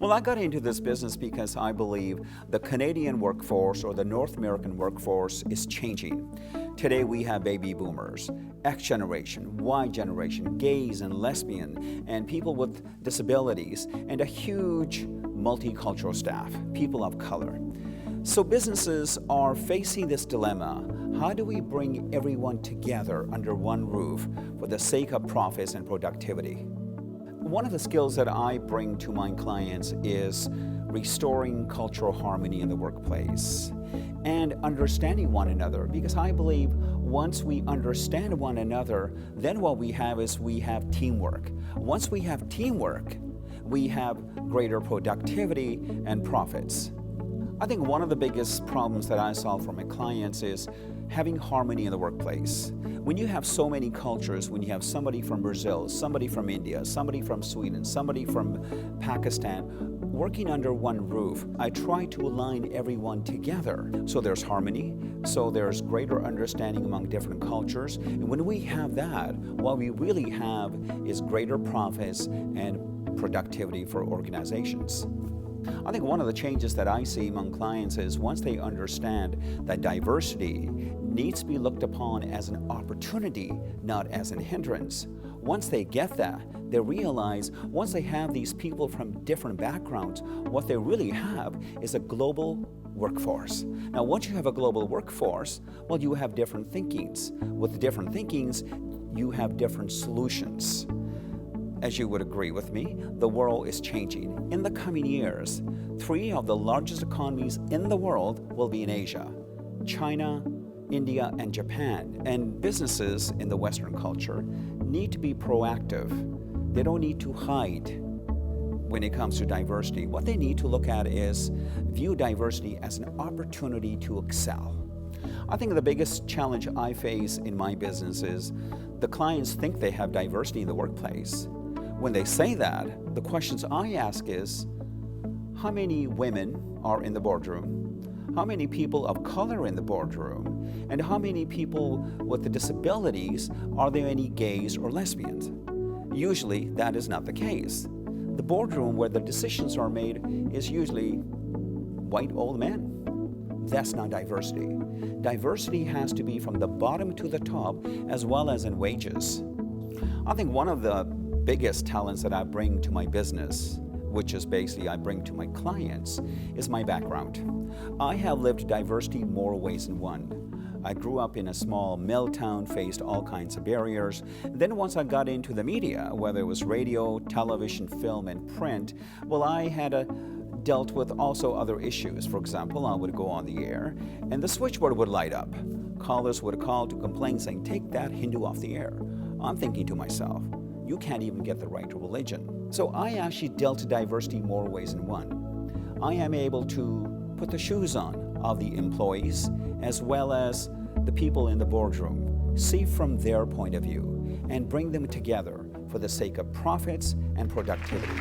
Well, I got into this business because I believe the Canadian workforce or the North American workforce is changing. Today we have baby boomers, X generation, Y generation, gays and lesbian, and people with disabilities, and a huge multicultural staff, people of color. So businesses are facing this dilemma. How do we bring everyone together under one roof for the sake of profits and productivity? One of the skills that I bring to my clients is restoring cultural harmony in the workplace and understanding one another, because I believe once we understand one another, then what we have is we have teamwork. Once we have teamwork, we have greater productivity and profits. I think one of the biggest problems that I solve for my clients is having harmony in the workplace. When you have so many cultures, when you have somebody from Brazil, somebody from India, somebody from Sweden, somebody from Pakistan, working under one roof, I try to align everyone together. So there's harmony, so there's greater understanding among different cultures. And when we have that, what we really have is greater profits and productivity for organizations. I think one of the changes that I see among clients is once they understand that diversity needs to be looked upon as an opportunity, not as a hindrance. Once they get that, they realize once they have these people from different backgrounds, what they really have is a global workforce. Now, once you have a global workforce, well, you have different thinkings. With different thinkings, you have different solutions. As you would agree with me, the world is changing. In the coming years, 3 of the largest economies in the world will be in Asia: China, India, and Japan. And businesses in the Western culture need to be proactive. They don't need to hide when it comes to diversity. What they need to look at is view diversity as an opportunity to excel. I think the biggest challenge I face in my business is the clients think they have diversity in the workplace. When they say that, the questions I ask is, how many women are in the boardroom? How many people of color in the boardroom? And how many people with the disabilities, are there any gays or lesbians? Usually that is not the case. The boardroom where the decisions are made is usually white old men. That's not diversity. Diversity has to be from the bottom to the top, as well as in wages. I think one of the biggest talents that I bring to my business, which is basically I bring to my clients, is my background. I have lived diversity more ways than one. I grew up in a small mill town, faced all kinds of barriers. Then once I got into the media, whether it was radio, television, film, and print, well, I had dealt with also other issues. For example, I would go on the air and the switchboard would light up. Callers would call to complain saying, "Take that Hindu off the air." I'm thinking to myself, you can't even get the right religion. So I actually dealt to diversity more ways than one. I am able to put the shoes on of the employees as well as the people in the boardroom, see from their point of view, and bring them together for the sake of profits and productivity.